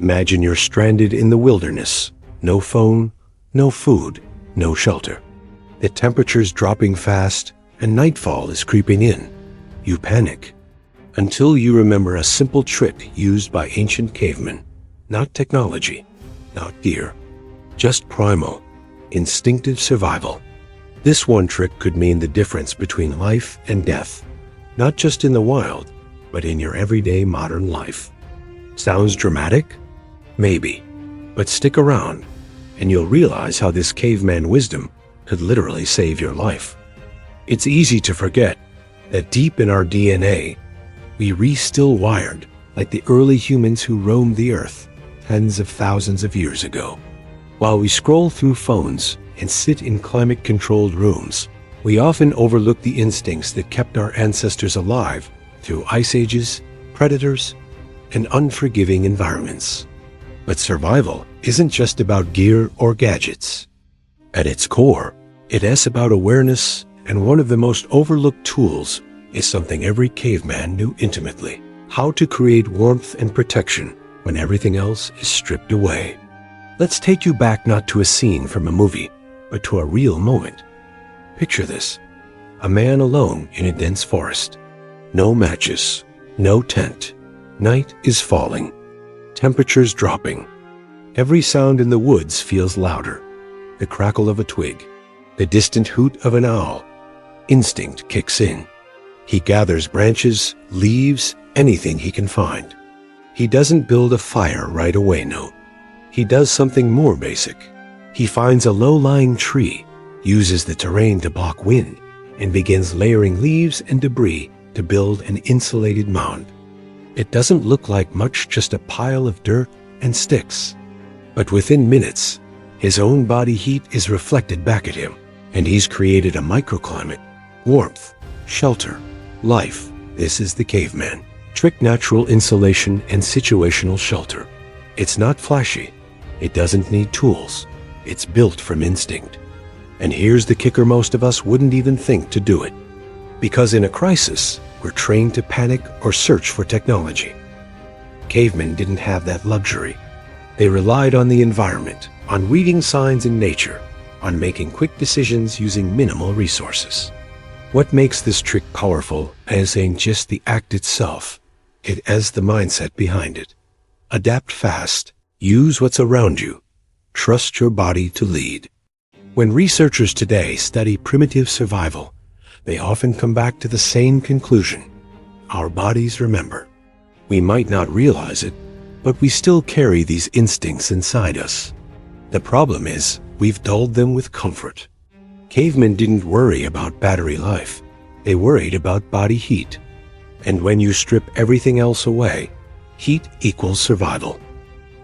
Imagine you're stranded in the wilderness. No phone, no food, no shelter. The temperature's dropping fast and nightfall is creeping in. You panic until you remember a simple trick used by ancient cavemen. Not technology, not gear, just primal, instinctive survival. This one trick could mean the difference between life and death, not just in the wild, but in your everyday modern life. Sounds dramatic? Maybe, but stick around and you'll realize how this caveman wisdom could literally save your life. It's easy to forget that deep in our DNA, we still wired like the early humans who roamed the earth tens of thousands of years ago. While we scroll through phones and sit in climate-controlled rooms, we often overlook the instincts that kept our ancestors alive through ice ages, predators, and unforgiving environments. But survival isn't just about gear or gadgets. At its core, it is about awareness, and one of the most overlooked tools is something every caveman knew intimately: how to create warmth and protection when everything else is stripped away. Let's take you back not to a scene from a movie, but to a real moment. Picture this: a man alone in a dense forest. No matches, no tent. Night is falling. Temperatures dropping. Every sound in the woods feels louder. The crackle of a twig, the distant hoot of an owl. Instinct kicks in. He gathers branches, leaves, anything he can find. He doesn't build a fire right away, no. He does something more basic. He finds a low-lying tree, uses the terrain to block wind, and begins layering leaves and debris to build an insulated mound. It doesn't look like much, just a pile of dirt and sticks. But within minutes, his own body heat is reflected back at him, and he's created a microclimate: warmth, shelter, life. This is the caveman. Trick: natural insulation and situational shelter. It's not flashy. It doesn't need tools. It's built from instinct. And here's the kicker: most of us wouldn't even think to do it. Because in a crisis, we're trained to panic or search for technology. Cavemen didn't have that luxury. They relied on the environment, on reading signs in nature, on making quick decisions using minimal resources. What makes this trick powerful ain't just the act itself. It is the mindset behind it. Adapt fast. Use what's around you. Trust your body to lead. When researchers today study primitive survival, they often come back to the same conclusion: our bodies remember. We might not realize it, but we still carry these instincts inside us. The problem is, we've dulled them with comfort. Cavemen didn't worry about battery life. They worried about body heat. And when you strip everything else away, heat equals survival.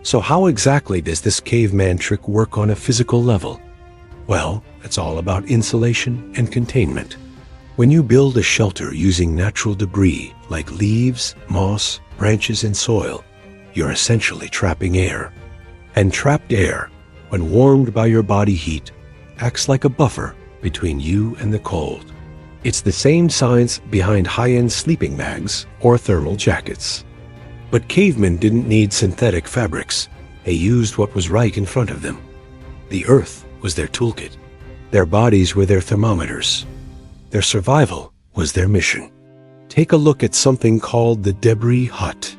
So how exactly does this caveman trick work on a physical level? Well, it's all about insulation and containment. When you build a shelter using natural debris like leaves, moss, branches, and soil, you're essentially trapping air. And trapped air, when warmed by your body heat, acts like a buffer between you and the cold. It's the same science behind high-end sleeping bags or thermal jackets. But cavemen didn't need synthetic fabrics. They used what was right in front of them. The earth was their toolkit. Their bodies were their thermometers. Their survival was their mission. Take a look at something called the debris hut.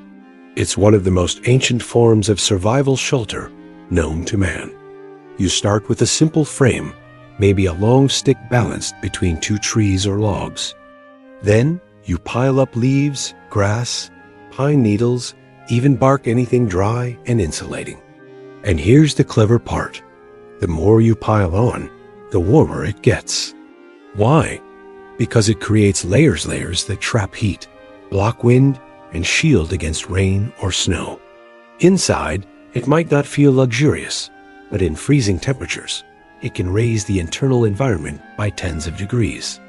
It's one of the most ancient forms of survival shelter known to man. You start with a simple frame, maybe a long stick balanced between two trees or logs. Then you pile up leaves, grass, pine needles, even bark, anything dry and insulating. And here's the clever part: the more you pile on, the warmer it gets. Why? Because it creates layers that trap heat, block wind, and shield against rain or snow. Inside, it might not feel luxurious, but in freezing temperatures, it can raise the internal environment by tens of degrees.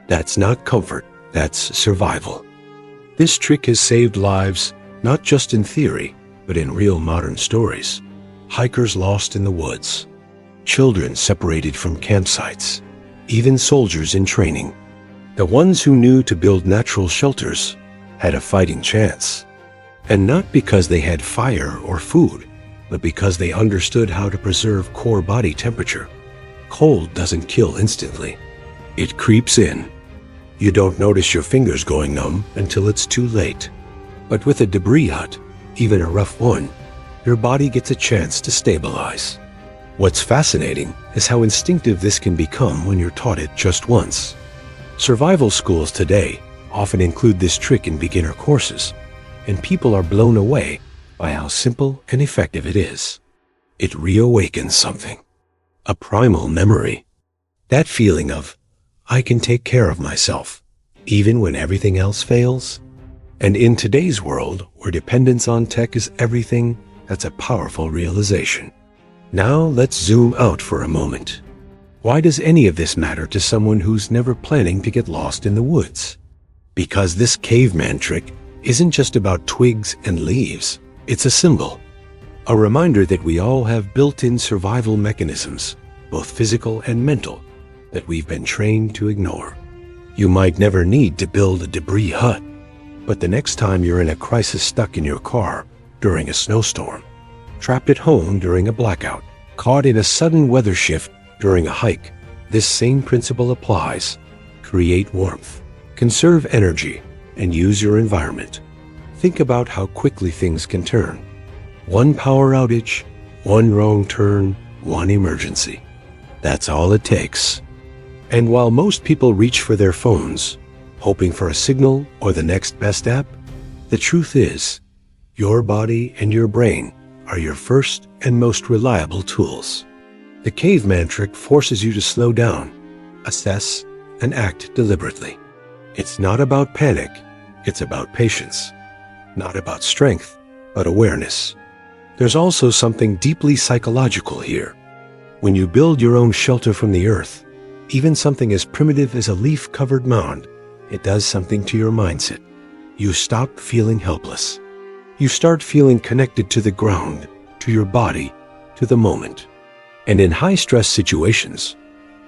That's not comfort, that's survival. This trick has saved lives, not just in theory, but in real modern stories. Hikers lost in the woods, children separated from campsites, even soldiers in training. The ones who knew to build natural shelters had a fighting chance. And not because they had fire or food, but because they understood how to preserve core body temperature. Cold doesn't kill instantly. It creeps in. You don't notice your fingers going numb until it's too late. But with a debris hut, even a rough one, your body gets a chance to stabilize. What's fascinating is how instinctive this can become when you're taught it just once. Survival schools today often include this trick in beginner courses, and people are blown away by how simple and effective it is. It reawakens something, a primal memory. That feeling of, I can take care of myself, even when everything else fails. And in today's world, where dependence on tech is everything, that's a powerful realization. Now let's zoom out for a moment. Why does any of this matter to someone who's never planning to get lost in the woods? Because this caveman trick isn't just about twigs and leaves. It's a symbol, a reminder that we all have built-in survival mechanisms, both physical and mental, that we've been trained to ignore. You might never need to build a debris hut, but the next time you're in a crisis, stuck in your car during a snowstorm, trapped at home during a blackout, caught in a sudden weather shift during a hike, this same principle applies. Create warmth, conserve energy, and use your environment. Think about how quickly things can turn. One power outage, one wrong turn, one emergency. That's all it takes. And while most people reach for their phones, hoping for a signal or the next best app, the truth is, your body and your brain are your first and most reliable tools. The caveman trick forces you to slow down, assess, and act deliberately. It's not about panic, it's about patience. Not about strength, but awareness. There's also something deeply psychological here. When you build your own shelter from the earth, even something as primitive as a leaf-covered mound, it does something to your mindset. You stop feeling helpless. You start feeling connected to the ground, to your body, to the moment. And in high-stress situations,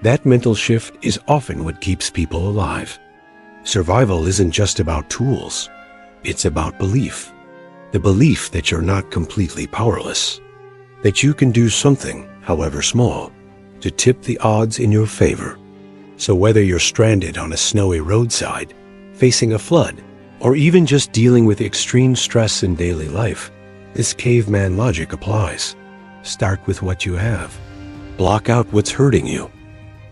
that mental shift is often what keeps people alive. Survival isn't just about tools. It's about belief. The belief that you're not completely powerless. That you can do something, however small, to tip the odds in your favor. So whether you're stranded on a snowy roadside, facing a flood, or even just dealing with extreme stress in daily life, this caveman logic applies. Start with what you have. Block out what's hurting you.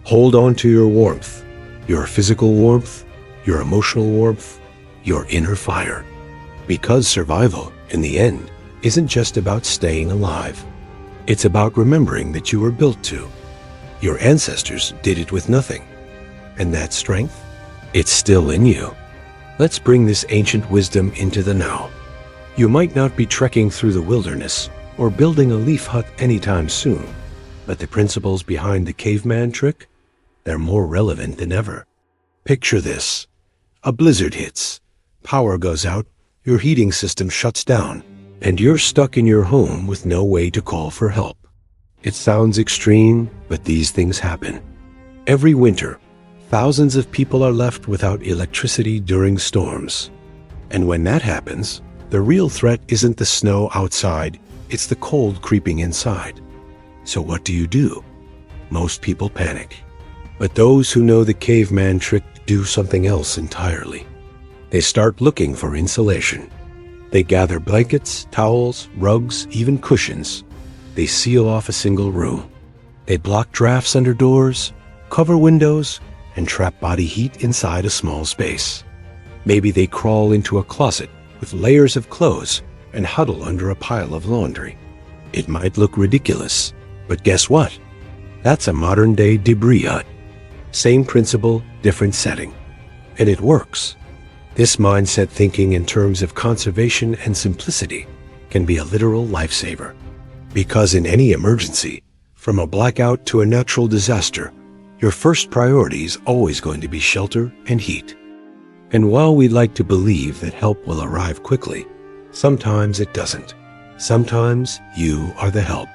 Hold on to your warmth, your physical warmth, your emotional warmth, your inner fire. Because survival, in the end, isn't just about staying alive. It's about remembering that you were built to. Your ancestors did it with nothing. And that strength, it's still in you. Let's bring this ancient wisdom into the now. You might not be trekking through the wilderness or building a leaf hut anytime soon, but the principles behind the caveman trick, they're more relevant than ever. Picture this. A blizzard hits, power goes out, your heating system shuts down, and you're stuck in your home with no way to call for help. It sounds extreme, but these things happen. Every winter, thousands of people are left without electricity during storms. And when that happens, the real threat isn't the snow outside, it's the cold creeping inside. So what do? Most people panic. But those who know the caveman trick do something else entirely. They start looking for insulation. They gather blankets, towels, rugs, even cushions. They seal off a single room. They block drafts under doors, cover windows, and trap body heat inside a small space. Maybe they crawl into a closet with layers of clothes and huddle under a pile of laundry. It might look ridiculous, but guess what? That's a modern-day debris hut. Same principle, different setting. And it works. This mindset, thinking in terms of conservation and simplicity, can be a literal lifesaver. Because in any emergency, from a blackout to a natural disaster, your first priority is always going to be shelter and heat. And while we like to believe that help will arrive quickly, sometimes it doesn't. Sometimes you are the help.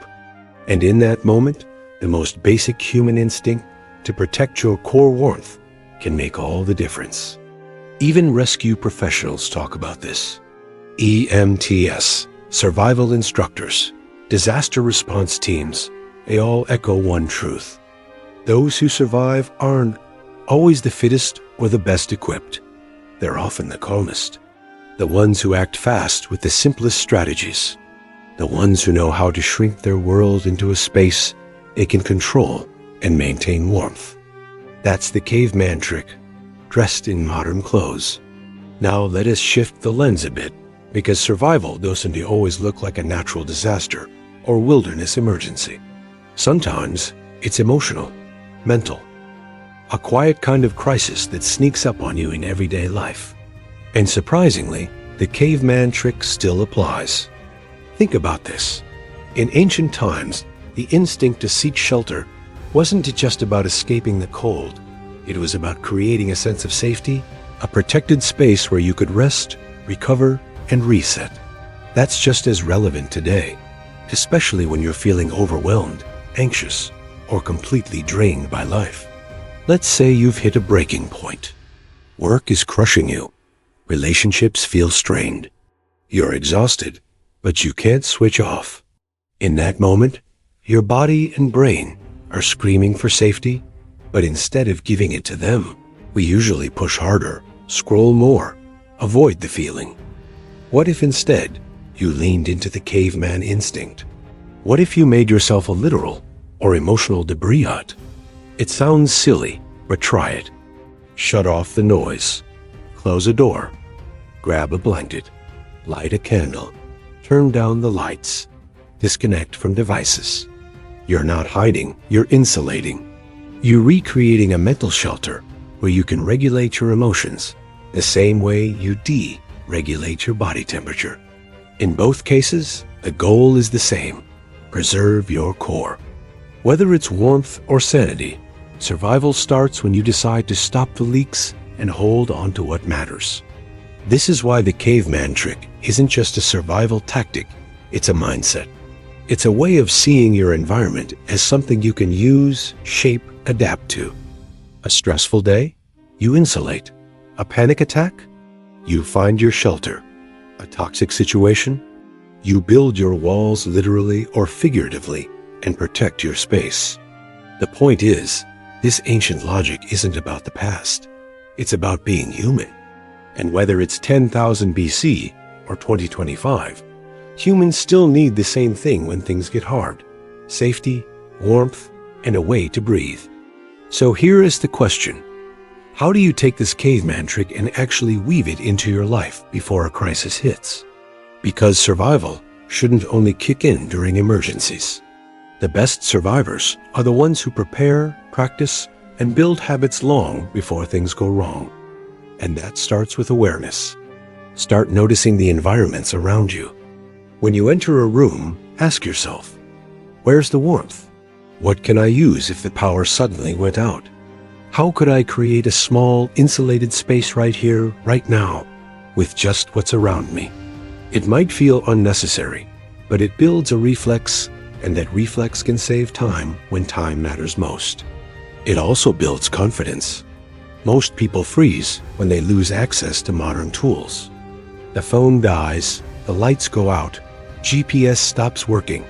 And in that moment, the most basic human instinct to protect your core warmth can make all the difference. Even rescue professionals talk about this. EMTS, survival instructors, disaster response teams, they all echo one truth. Those who survive aren't always the fittest or the best equipped. They're often the calmest. The ones who act fast with the simplest strategies. The ones who know how to shrink their world into a space they can control and maintain warmth. That's the caveman trick, dressed in modern clothes. Now let us shift the lens a bit, because survival doesn't always look like a natural disaster or wilderness emergency. Sometimes it's emotional, mental, a quiet kind of crisis that sneaks up on you in everyday life. And surprisingly, the caveman trick still applies. Think about this. In ancient times, the instinct to seek shelter wasn't just about escaping the cold. It was about creating a sense of safety, a protected space where you could rest, recover, and reset. That's just as relevant today, especially when you're feeling overwhelmed, anxious, or completely drained by life. Let's say you've hit a breaking point. Work is crushing you. Relationships feel strained. You're exhausted, but you can't switch off. In that moment, your body and brain are screaming for safety, but instead of giving it to them, we usually push harder, scroll more, avoid the feeling. What if instead you leaned into the caveman instinct? What if you made yourself a literal or emotional debris hut? It sounds silly, but try it. Shut off the noise, close a door, grab a blanket, light a candle, turn down the lights, disconnect from devices. You're not hiding, you're insulating. You're recreating a mental shelter where you can regulate your emotions the same way you de-regulate your body temperature. In both cases, the goal is the same: preserve your core. Whether it's warmth or sanity, survival starts when you decide to stop the leaks and hold on to what matters. This is why the caveman trick isn't just a survival tactic, it's a mindset. It's a way of seeing your environment as something you can use, shape, adapt to. A stressful day? You insulate. A panic attack? You find your shelter. A toxic situation? You build your walls literally or figuratively and protect your space. The point is, this ancient logic isn't about the past. It's about being human. And whether it's 10,000 BC or 2025, humans still need the same thing when things get hard: safety, warmth, and a way to breathe. So here is the question. How do you take this caveman trick and actually weave it into your life before a crisis hits? Because survival shouldn't only kick in during emergencies. The best survivors are the ones who prepare, practice, and build habits long before things go wrong. And that starts with awareness. Start noticing the environments around you. When you enter a room, ask yourself, where's the warmth? What can I use if the power suddenly went out? How could I create a small, insulated space right here, right now, with just what's around me? It might feel unnecessary, but it builds a reflex, and that reflex can save time when time matters most. It also builds confidence. Most people freeze when they lose access to modern tools. The phone dies, the lights go out, GPS stops working,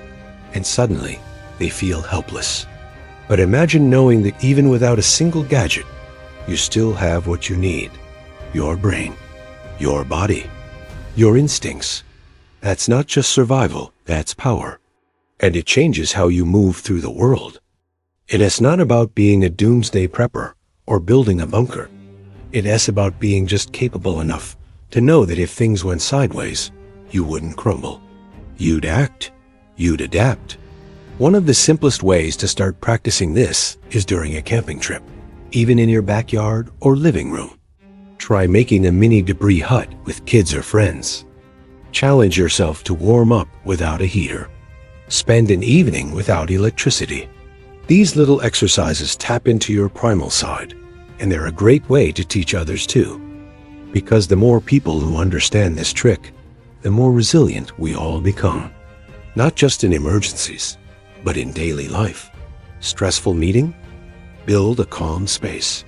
and suddenly they feel helpless. But imagine knowing that even without a single gadget, you still have what you need: your brain, your body, your instincts. That's not just survival, that's power. And it changes how you move through the world. It is not about being a doomsday prepper or building a bunker. It is about being just capable enough to know that if things went sideways, you wouldn't crumble. You'd act. You'd adapt. One of the simplest ways to start practicing this is during a camping trip, even in your backyard or living room. Try making a mini debris hut with kids or friends. Challenge yourself to warm up without a heater. Spend an evening without electricity. These little exercises tap into your primal side, and they're a great way to teach others too. Because the more people who understand this trick, the more resilient we all become. Not just in emergencies, but in daily life. Stressful meeting? Build a calm space.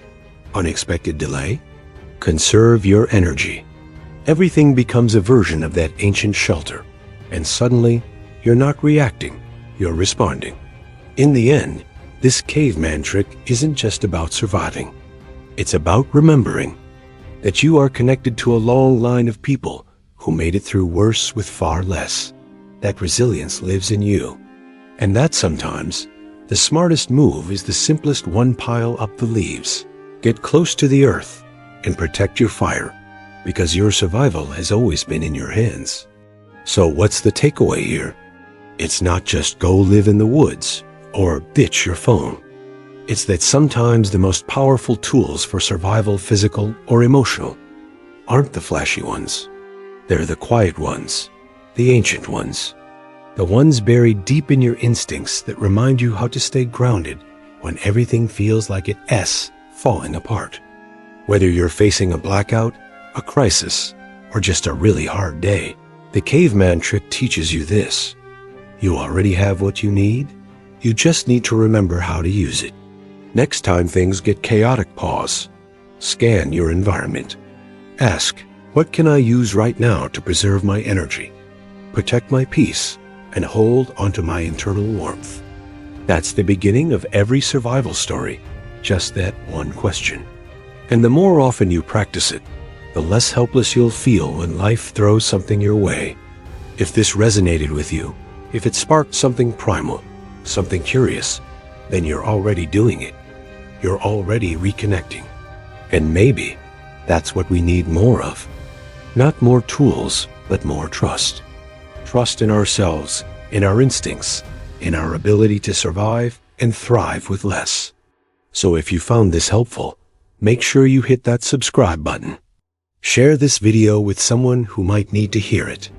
Unexpected delay? Conserve your energy. Everything becomes a version of that ancient shelter, and suddenly, you're not reacting, you're responding. In the end, this caveman trick isn't just about surviving. It's about remembering that you are connected to a long line of people who made it through worse with far less. That resilience lives in you. And that sometimes, the smartest move is the simplest one: pile up the leaves. Get close to the earth and protect your fire, because your survival has always been in your hands. So what's the takeaway here? It's not just go live in the woods or ditch your phone. It's that sometimes the most powerful tools for survival, physical or emotional, aren't the flashy ones. They're the quiet ones, the ancient ones, the ones buried deep in your instincts that remind you how to stay grounded when everything feels like it's falling apart. Whether you're facing a blackout, a crisis, or just a really hard day, the caveman trick teaches you this. You already have what you need. You just need to remember how to use it. Next time things get chaotic, pause. Scan your environment. Ask, what can I use right now to preserve my energy, protect my peace, and hold onto my internal warmth? That's the beginning of every survival story, just that one question. And the more often you practice it, the less helpless you'll feel when life throws something your way. If this resonated with you, if it sparked something primal, something curious, then you're already doing it. You're already reconnecting. And maybe that's what we need more of. Not more tools, but more trust. Trust in ourselves, in our instincts, in our ability to survive and thrive with less. So if you found this helpful, make sure you hit that subscribe button. Share this video with someone who might need to hear it.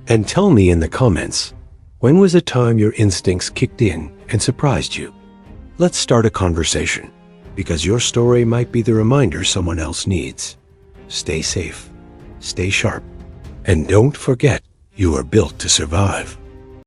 And tell me in the comments, when was a time your instincts kicked in and surprised you? Let's start a conversation, because your story might be the reminder someone else needs. Stay safe, stay sharp, and don't forget you are built to survive.